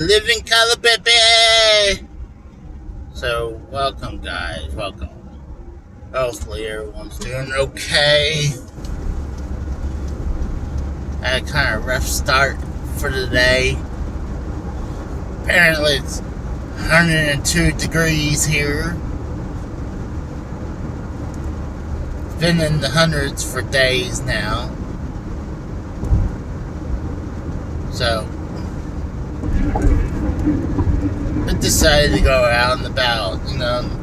Living color, baby. So, welcome, guys. Welcome. Hopefully, everyone's doing okay. I had a kind of rough start for the day. Apparently, it's 102 degrees here. It's been in the hundreds for days now. So, I decided to go out and about,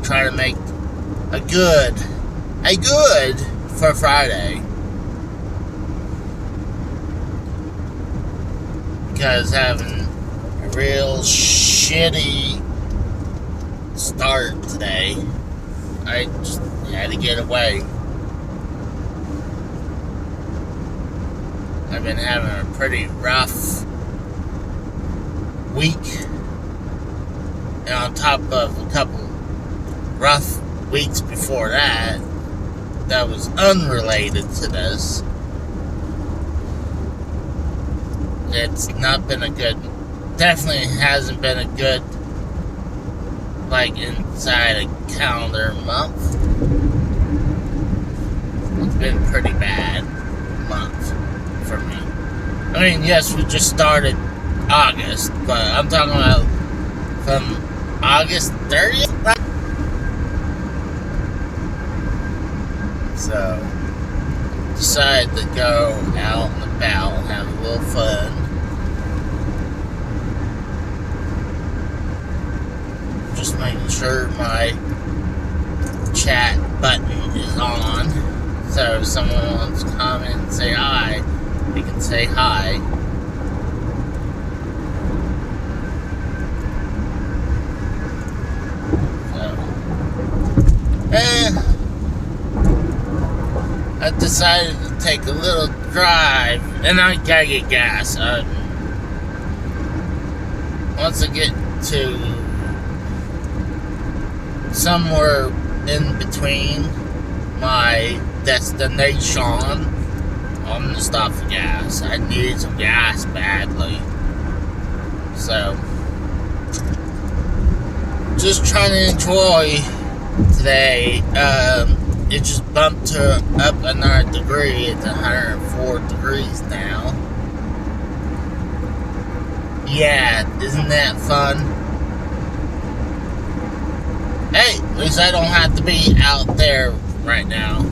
try to make a good for Friday. Because having a real shitty start today, I just had to get away. I've been having a pretty rough week, and on top of a couple rough weeks before that was unrelated to this. It's not been definitely hasn't been a good, inside a calendar month. It's been a pretty bad month for me. I mean, yes, we just started August, but I'm talking about from August 30th. So, decided to go out and about and have a little fun. Just making sure my chat button is on. So if someone wants to comment and say hi, they can say hi. I decided to take a little drive, and I gotta get gas. Once I get to somewhere in between my destination, I'm gonna stop for gas. I need some gas badly. So, just trying to enjoy today. It just bumped up another degree. It's 104 degrees now. Yeah, isn't that fun? Hey, at least I don't have to be out there right now.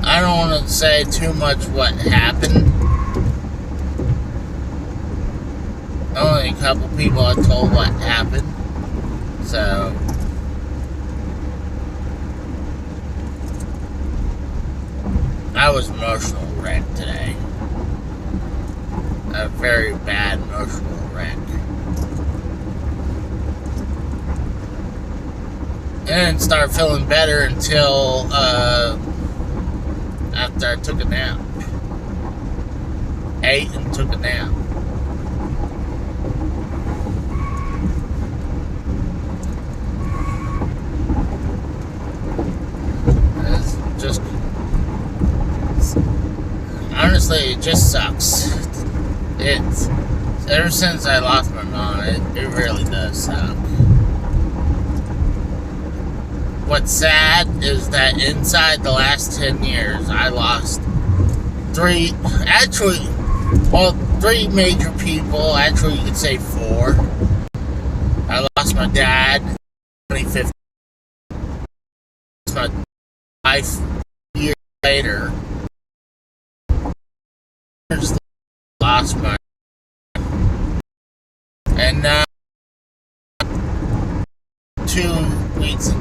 I don't want to say too much what happened. Only a couple people I told what happened. So, I was emotional wreck today. A very bad emotional wreck. And didn't start feeling better until after I took a nap. Ate and took a nap. Honestly, it just sucks. It's ever since I lost my mom, it really does suck. What's sad is that inside the last 10 years, I lost three major people. Actually, you could say four. I lost my dad in 2015. My wife years later. Lost my, and now 2 weeks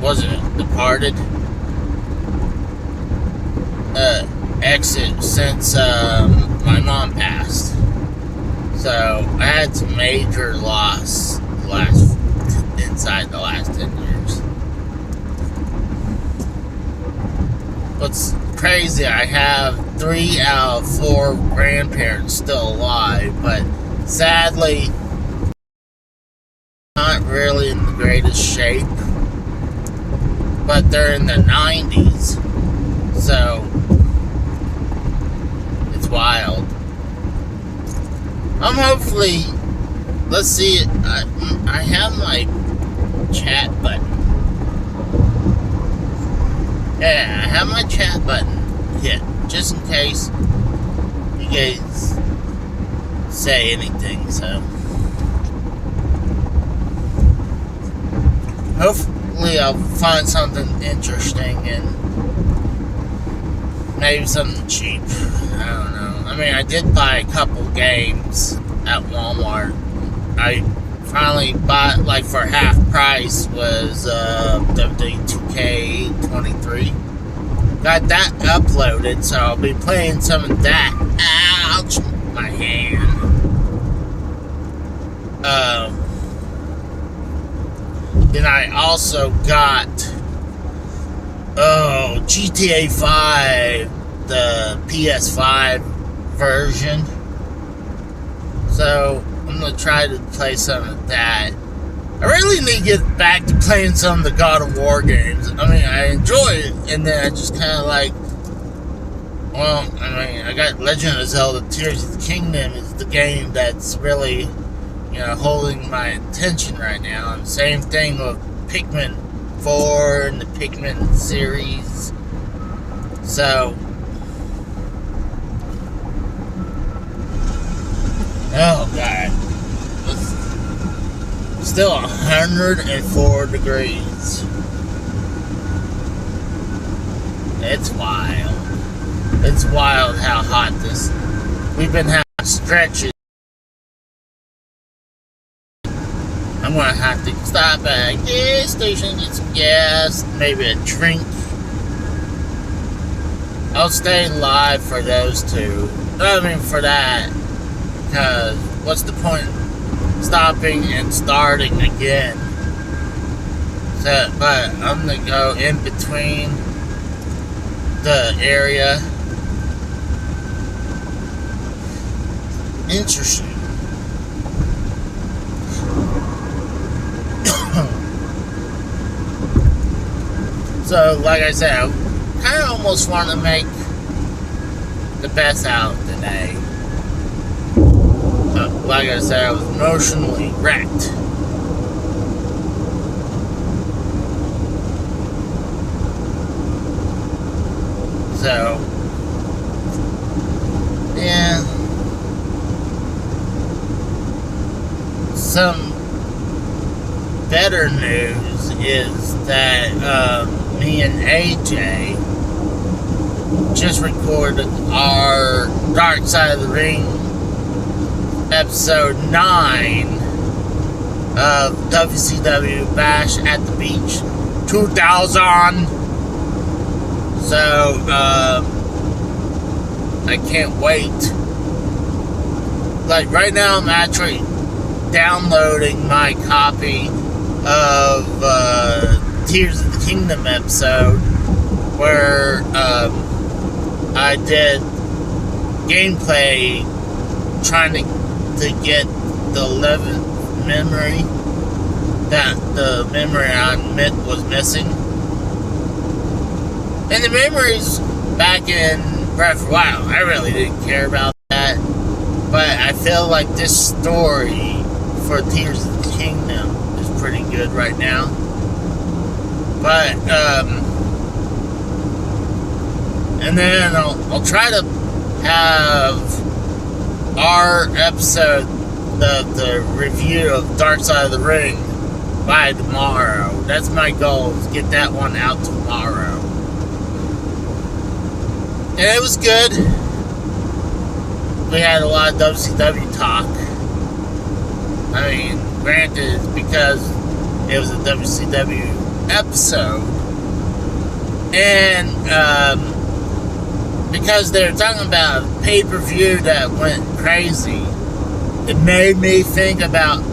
wasn't departed exit since my mom passed. So I had some major loss inside the last 10 years. What's crazy, I have 3 out of 4 grandparents still alive, but sadly, not really in the greatest shape. But they're in the 90s. actually, let's see. I have my chat button. Yeah, I have my chat button hit just in case you guys say anything. So hopefully I'll find something interesting and maybe something cheap. I don't know. I mean, I did buy a couple games at Walmart. I finally bought, like, for half price was WWE 2K23. Got that uploaded, so I'll be playing some of that. Ouch! My hand. Then I also got GTA 5, the PS5 version. So I'm gonna try to play some of that. I really need to get back to playing some of the God of War games. I mean, I enjoy it, and then I just kind of like, well, I mean, I got Legend of Zelda Tears of the Kingdom is the game that's really, holding my attention right now. And same thing with Pikmin 4 and the Pikmin series. So, oh God, it's still 104 degrees. It's wild. It's wild how hot this. We've been having stretches. I'm gonna have to stop at a gas station, get some gas, maybe a drink. I'll stay live for those two. I mean, for that. Because what's the point stopping and starting again? So, but I'm gonna go in between the area. Interesting. So, like I said, I kind of almost want to make the best out today. Like I said, I was emotionally wrecked. So, yeah. Some better news is that me and AJ just recorded our Dark Side of the Ring episode 9 of WCW Bash at the Beach 2000. So, I can't wait. Like, right now I'm actually downloading my copy of Tears of the Kingdom episode where I did gameplay trying to get the 11th memory that the memory I was missing. And the memories back in Breath of the Wild, I really didn't care about that. But I feel like this story for Tears of the Kingdom is pretty good right now. But, and then I'll try to have our episode, the review of Dark Side of the Ring by tomorrow. That's my goal, is get that one out tomorrow. And it was good. We had a lot of WCW talk. I mean, granted, it's because it was a WCW episode. And, because they were talking about a pay-per-view that went crazy, it made me think about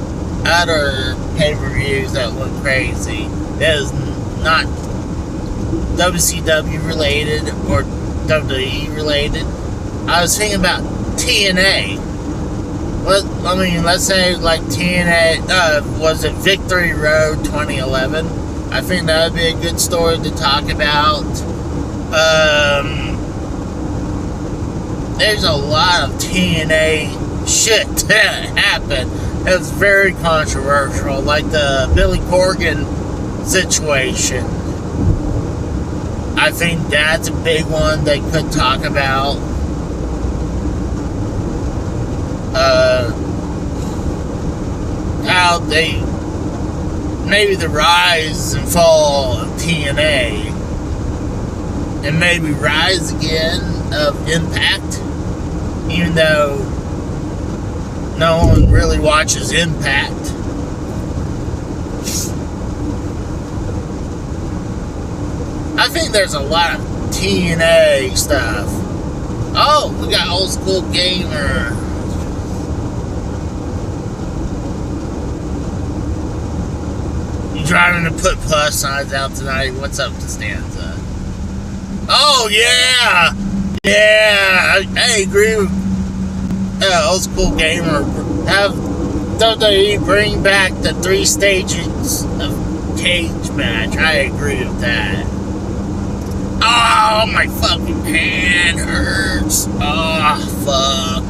other pay-per-views that went crazy. That is not WCW related or WWE related. I was thinking about TNA. Let's say like TNA, was it Victory Road 2011? I think that would be a good story to talk about. There's a lot of TNA shit that happened. It was very controversial, like the Billy Corgan situation. I think that's a big one they could talk about. How they maybe the rise and fall of TNA, and maybe rise again of Impact, even though no one really watches Impact. I think there's a lot of TNA stuff. Oh, we got Old School Gamer. You driving to put plus signs out tonight? What's up, Costanza? Oh, yeah! Yeah! I agree with Old School Gamer. Have WWE bring back the 3 stages of cage match. I agree with that. Oh, my fucking hand hurts. Oh, fuck.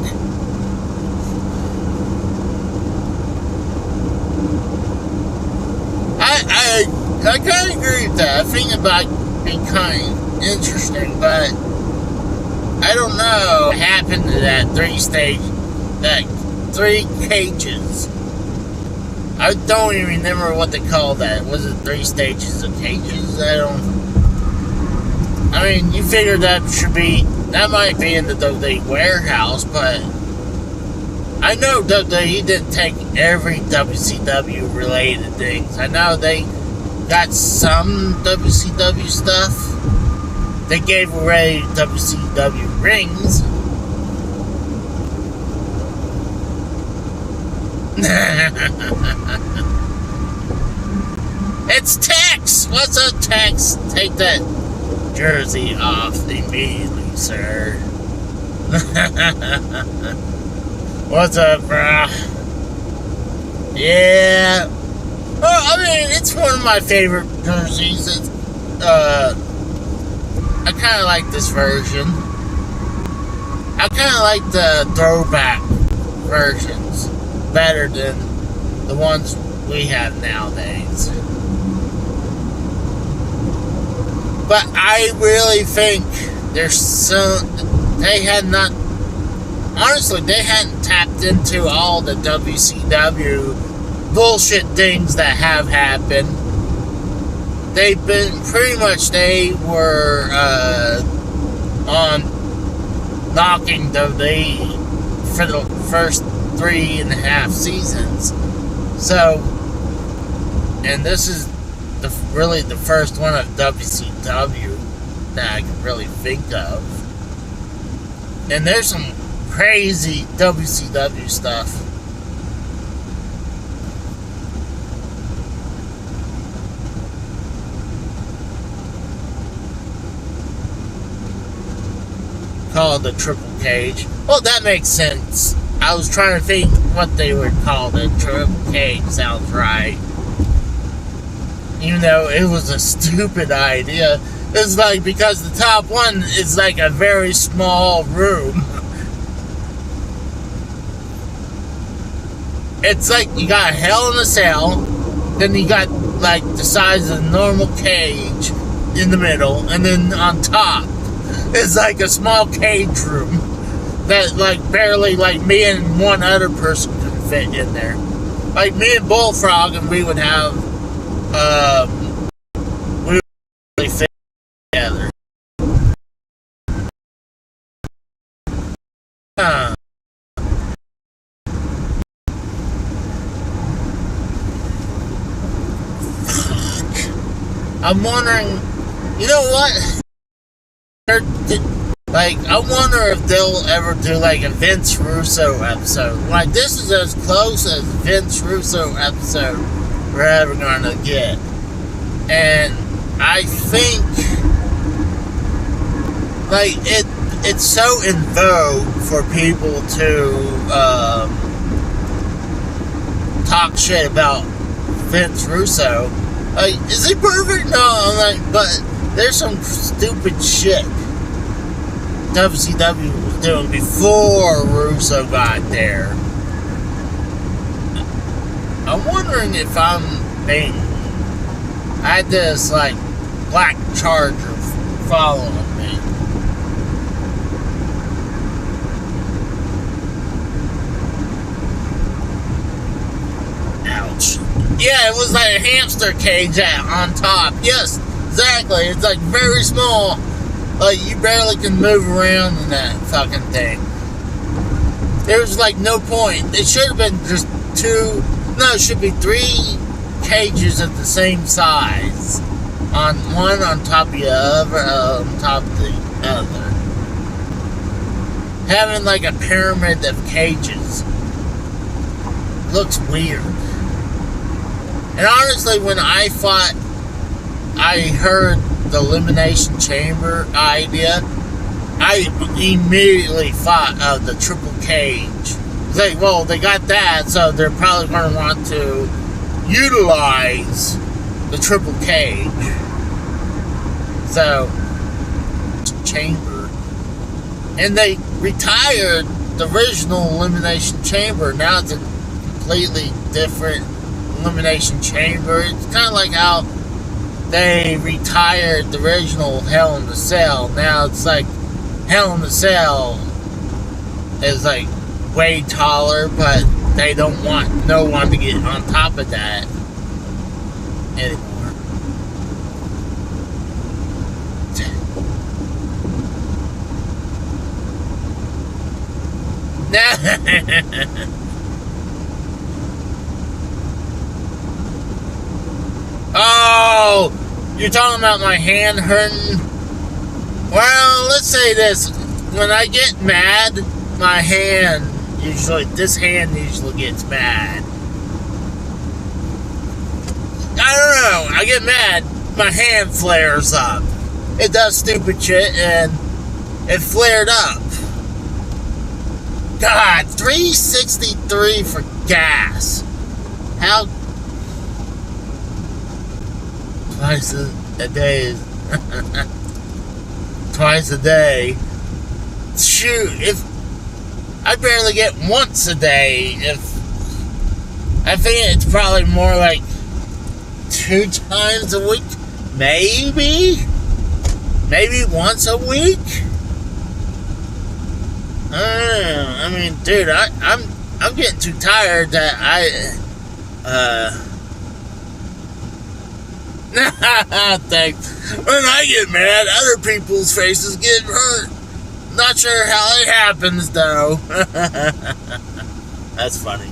I kind of agree with that. I think it might be kind of interesting, but I don't know what happened to that 3 cages. I don't even remember what they called that. Was it 3 stages of cages? I mean, you figure that might be in the WWE warehouse, but I know WWE didn't take every WCW related things. I know they got some WCW stuff. They gave away WCW rings. It's Tex! What's up, Tex? Take that jersey off immediately, sir. What's up, bro? Yeah. Well, I mean, it's one of my favorite jerseys. I kind of like this version. I kind of like the throwback versions better than the ones we have nowadays. But I really think they hadn't tapped into all the WCW bullshit things that have happened. They were on knocking WWE for the first 3.5 seasons. So, and this is really the first one of WCW that I can really think of. And there's some crazy WCW stuff. Called the triple cage. Well, that makes sense. I was trying to think what they would call the triple cage. Sounds right. Even though it was a stupid idea. It's like, because the top one is like a very small room. It's like you got a Hell in a Cell, then you got like the size of a normal cage in the middle, and then on top is like a small cage room that like barely like me and one other person could fit in there. Like me and Bullfrog, and we would have we would really fit together. I'm wondering, you know what? Like, I wonder if they'll ever do like a Vince Russo episode. Like, this is as close as Vince Russo episode we're ever gonna get. And I think, like, it's so in vogue for people to talk shit about Vince Russo. Like, is he perfect? No, I'm like, but there's some stupid shit WCW was doing before Russo got there. I'm wondering if I'm being... I had this, like, black charger following me. Ouch. Yeah, it was like a hamster cage on top. Yes, exactly. It's like very small. Like you barely can move around in that fucking thing. There's like no point. It should have been just two. No, it should be three cages of the same size. On one on top of the other, on top of the other. Having like a pyramid of cages looks weird. And honestly, when I heard the Elimination Chamber idea, I immediately thought of the triple cage. It's like, well, they got that, so they're probably going to want to utilize the triple cage. So, chamber. And they retired the original Elimination Chamber. Now it's a completely different Elimination Chamber. It's kind of like how they retired the original Hell in a Cell. Now it's like Hell in a Cell is like way taller, but they don't want no one to get on top of that anymore. Oh, you're talking about my hand hurting? Well, let's say this. When I get mad, my hand this hand usually gets mad. I don't know. I get mad, my hand flares up. It does stupid shit, and it flared up. God, $3.63 for gas. How? Twice a day. Twice a day. Shoot, if I barely get once a day, I think it's probably more like 2 times a week, maybe once a week. I don't know. I mean, dude, I'm getting too tired that thanks. When I get mad, other people's faces get hurt. Not sure how it happens, though. That's funny.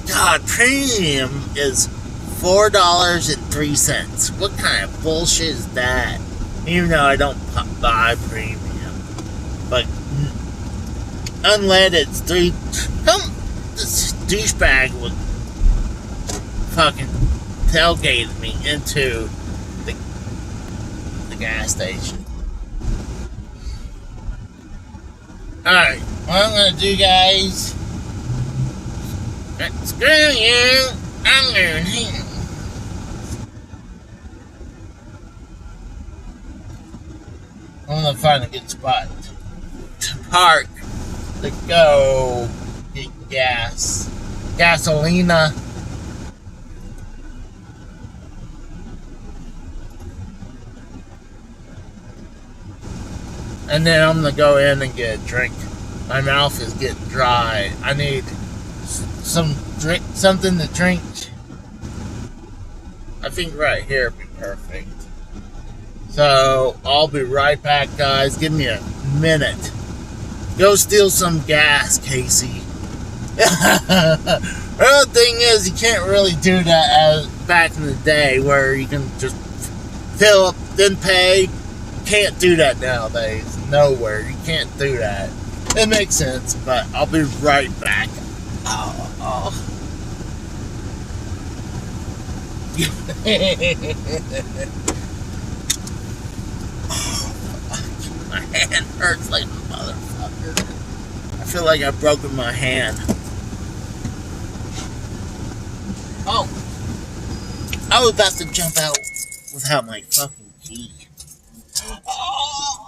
God, premium is $4.03. What kind of bullshit is that? Even though I don't buy premium. But unleaded's this douchebag would fucking tailgate me into the gas station. Alright, what I'm gonna do, guys, screw you, I'm going here. I'm gonna find a good spot to park, to go get gasolina. And then I'm gonna go in and get a drink. My mouth is getting dry. I need something to drink. I think right here would be perfect. So I'll be right back, guys. Give me a minute. Go steal some gas, Casey. The other thing is, you can't really do that as back in the day where you can just fill up, then pay. You can't do that nowadays. Nowhere. You can't do that. It makes sense, but I'll be right back. Oh. My hand hurts like a motherfucker. I feel like I've broken my hand. Oh. I was about to jump out without my fucking key. Oh.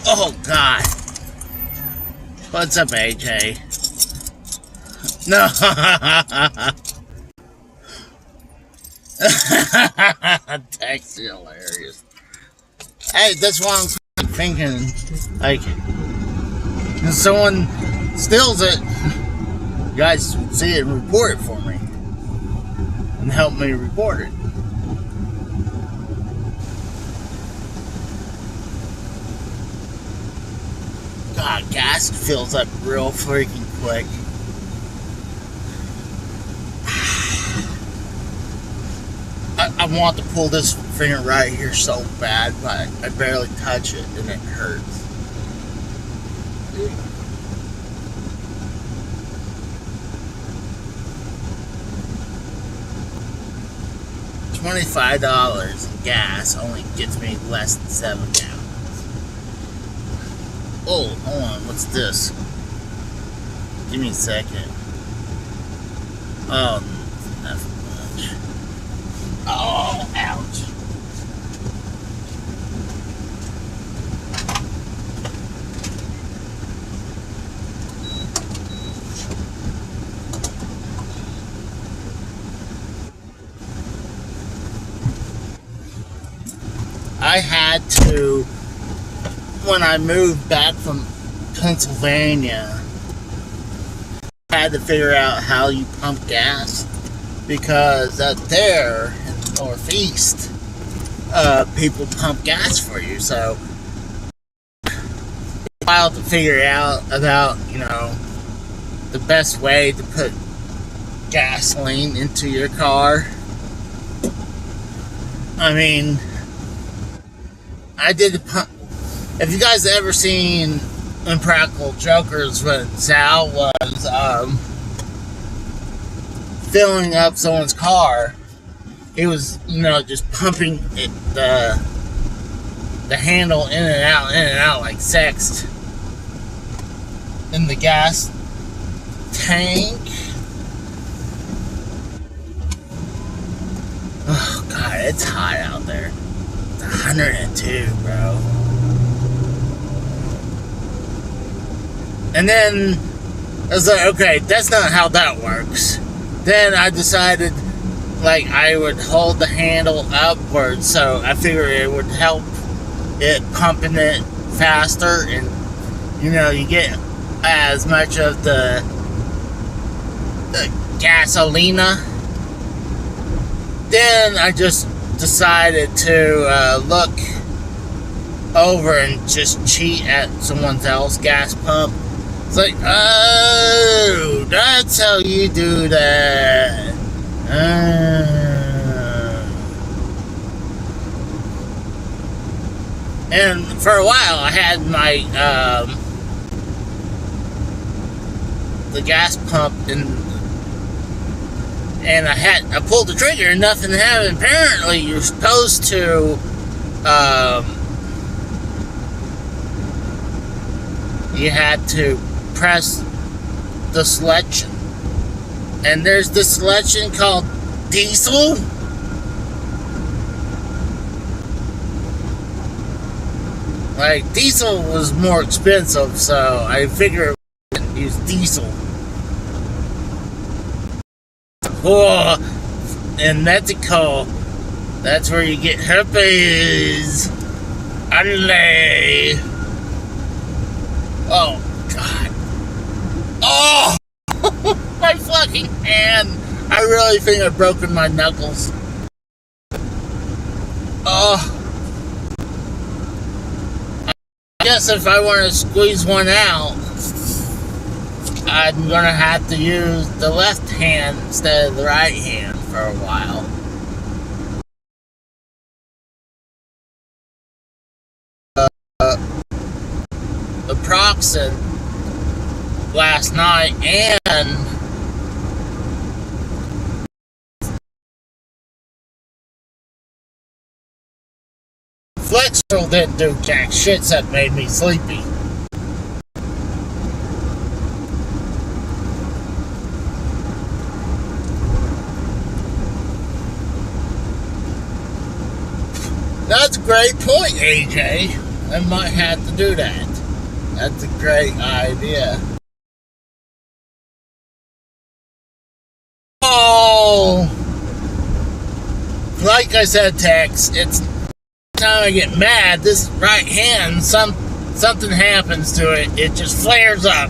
Oh God. What's up, AJ? No. That's hilarious. Hey, that's why I'm thinking, like, if someone steals it, you guys see it and report it for me. And help me report it. God, gas fills up real freaking quick. I want to pull this finger right here so bad, but I barely touch it and it hurts. $25 in gas only gets me less than 7 gallons. Oh, hold on, what's this? Give me a second. Oh, that's much. Oh, ouch. I had to, when I moved back from Pennsylvania, I had to figure out how you pump gas, because up there in the Northeast, people pump gas for you. So it's wild to figure out about, the best way to put gasoline into your car. I mean, I did the pump. If you guys ever seen Impractical Jokers when Sal was filling up someone's car, he was, just pumping it, the handle in and out like sex in the gas tank. Oh god, it's hot out there. It's 102, bro. And then I was like, okay, that's not how that works. Then I decided, I would hold the handle upwards, so I figured it would help it pumping it faster, and you get as much of the gasolina. Then I just decided to look over and just cheat at someone else's gas pump. It's like, oh, that's how you do that. And for a while, I had my the gas pump and I pulled the trigger and nothing happened. Apparently, you're supposed to you had to press the selection, and there's this selection called diesel. Diesel was more expensive, so I figured I would use diesel. Oh, in Mexico, that's where you get herpes. Ale. Oh, God. Oh! My fucking hand. I really think I've broken my knuckles. Oh. I guess if I want to squeeze one out, I'm gonna have to use the left hand instead of the right hand for a while. The Proxen last night and Flexeril didn't do jack shit that made me sleepy. That's a great point, AJ. I might have to do that. That's a great idea. Oh! Like I said, Tex, it's time I get mad, this right hand, something happens to it. It just flares up.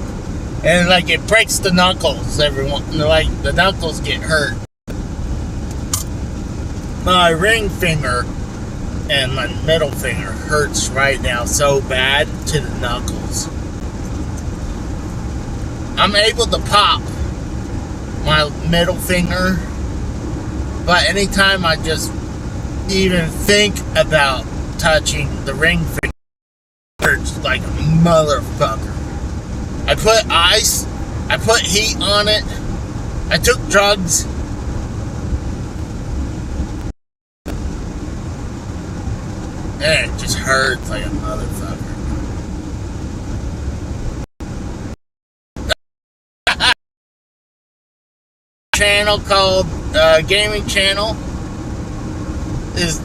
And it breaks the knuckles. The knuckles get hurt. My ring finger and my middle finger hurts right now so bad to the knuckles. I'm able to pop my middle finger, but anytime I just even think about touching the ring finger, it hurts like a motherfucker. I put ice, I put heat on it, I took drugs. And it just hurts like a motherfucker. Channel called gaming channel is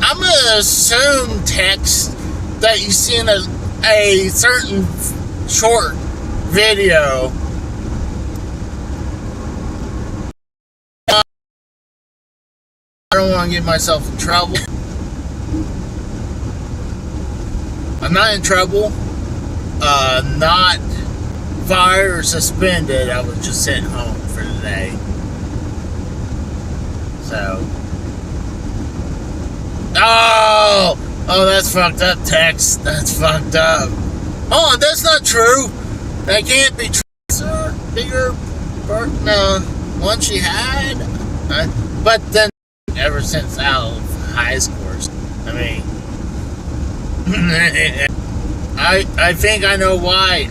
I'm gonna assume, Tex, that you've seen a certain short video want to get myself in trouble. I'm not in trouble. Not fired or suspended. I was just sent home for the day. So. Oh, that's fucked up, Tex. That's fucked up. Oh, that's not true. That can't be true, sir. Bigger, no. One she had. But then, ever since out of high scores, I mean, I think I know why.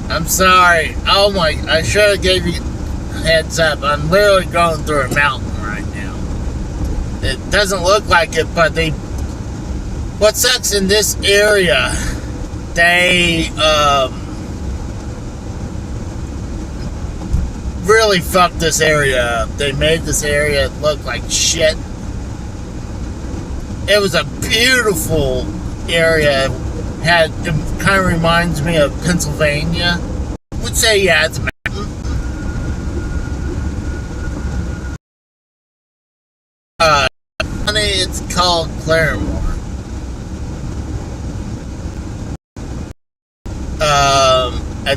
I'm sorry. Oh my, I should have gave you a heads up. I'm literally going through a mountain right now. It doesn't look like it, but what sucks in this area, they, really fucked this area up. They made this area look like shit. It was a beautiful area. It kind of reminds me of Pennsylvania. I would say, yeah, it's a mountain. It's called Claremore. A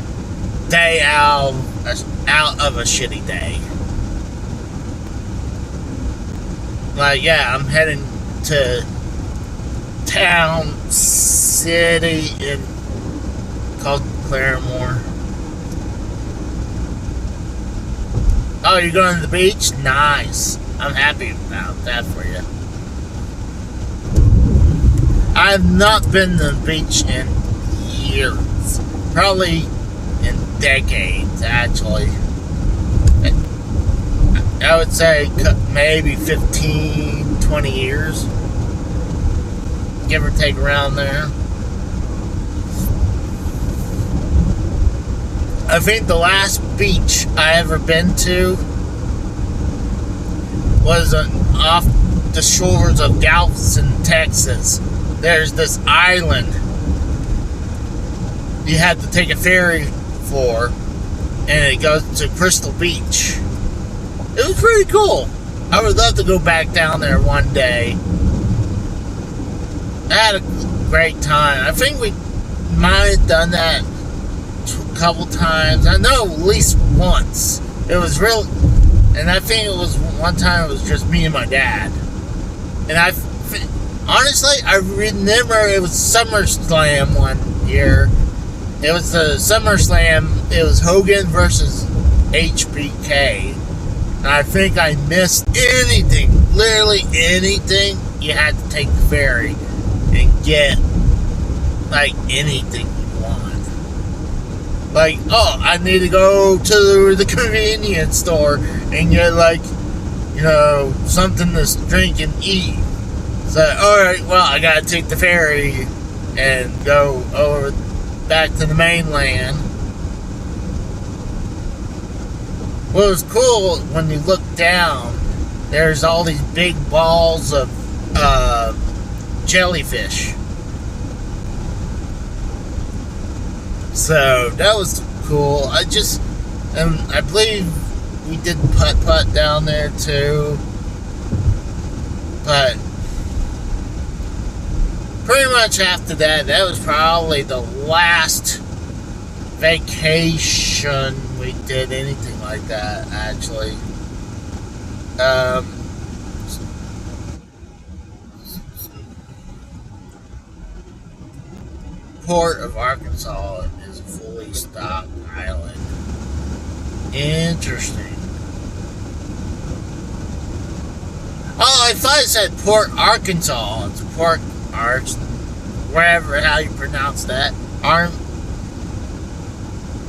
day out of a shitty day. Like, yeah, I'm heading to town, city, called Claremore. Oh, you're going to the beach? Nice. I'm happy about that for you. I've not been to the beach in years. Probably in decades, actually. I would say maybe 15, 20 years. Give or take around there. I think the last beach I ever been to was off the shores of Galveston, Texas. There's this island you had to take a ferry for, and it goes to Crystal Beach. It was pretty cool. I would love to go back down there one day. I had a great time. I think we might have done that a couple times. I know at least once. It was real, and I think it was one time it was just me and my dad. And honestly, I remember it was SummerSlam one year. It was the SummerSlam. It was Hogan versus HBK. And I think I missed anything, literally anything. You had to take the ferry and get, like, anything you want. Like, oh, I need to go to the convenience store and get, like, you know, something to drink and eat. So, alright, well, I gotta take the ferry and go over back to the mainland. What was cool, when you look down, there's all these big balls of jellyfish. So that was cool. I believe we did putt-putt down there too. But pretty much after that, that was probably the last vacation we did anything like that, actually. Port of Arkansas is a fully stocked island. Interesting. Oh, I thought it said Port Arkansas. It's Port Arch, wherever, how you pronounce that.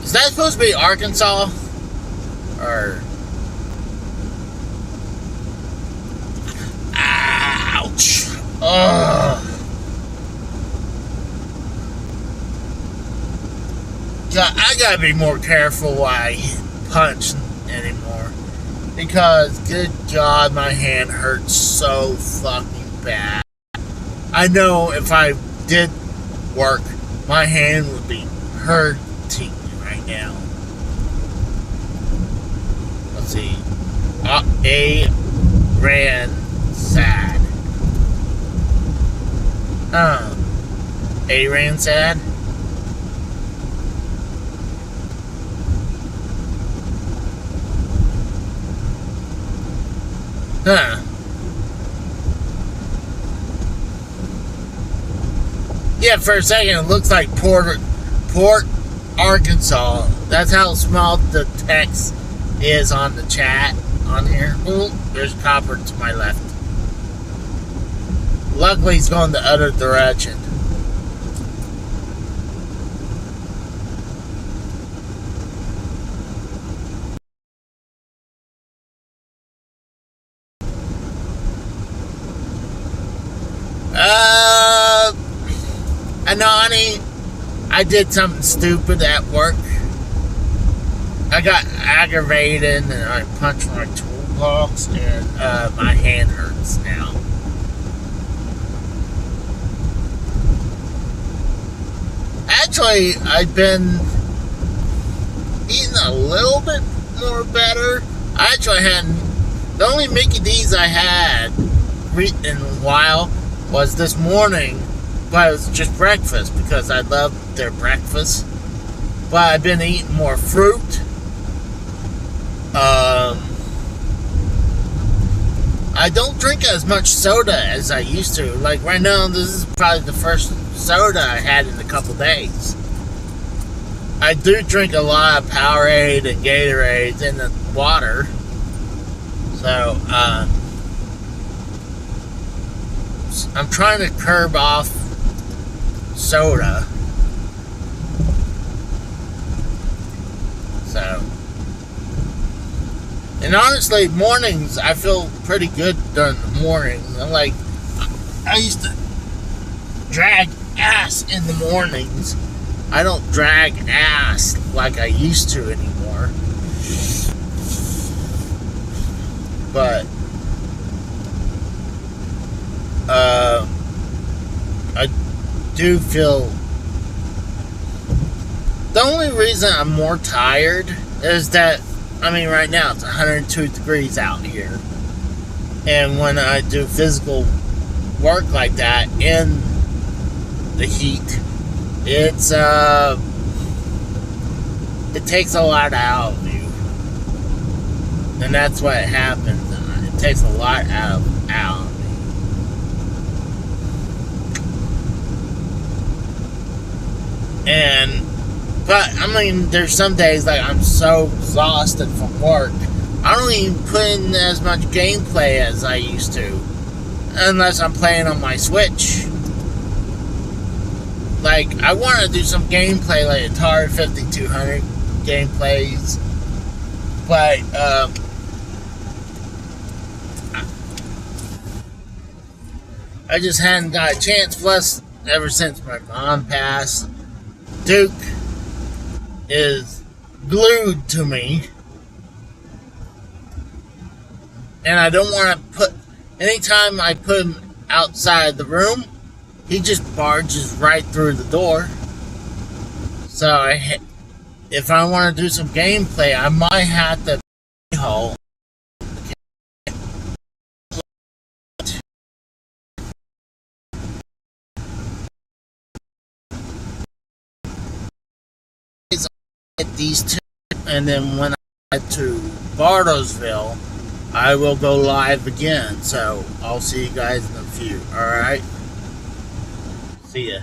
Is that supposed to be Arkansas? Or... Ouch! Ugh! I gotta be more careful while I punch anymore. Because, good God, my hand hurts so fucking bad. I know if I did work, my hand would be hurting right now. Let's see. ran sad. Huh. A ran sad? Huh. Yeah, for a second it looks like Port, Arkansas. That's how small the text is on the chat on here. Ooh, there's Copper to my left. Luckily he's going the other direction. Anani, I did something stupid at work. I got aggravated and I punched my toolbox and my hand hurts now. Actually, I've been eating a little bit more better. I actually had the only Mickey D's I had in a while was this morning, but it was just breakfast because I love their breakfast. But I've been eating more fruit. I don't drink as much soda as I used to. Like right now, this is probably the first soda I had in a couple days. I do drink a lot of Powerade and Gatorade and the water. So, I'm trying to curb off soda. So, and honestly, mornings I feel pretty good during the mornings. I'm like, I used to drag ass in the mornings. I don't drag ass like I used to anymore. But I do feel the only reason I'm more tired is that, I mean, right now it's 102 degrees out here, and when I do physical work like that in the heat, it takes a lot out of you, and that's what happens. It takes a lot out of me. But I mean, there's some days like I'm so exhausted from work, I don't even put in as much gameplay as I used to, unless I'm playing on my Switch. Like, I want to do some gameplay, like Atari 5200 gameplays, but I just hadn't got a chance. Plus, ever since my mom passed, Duke is glued to me, and I don't want to put, anytime I put him outside the room, he just barges right through the door. So if I want to do some gameplay, I might have to hole. These two, and then when I get to Bartlesville, I will go live again. So I'll see you guys in a few. Alright? See ya.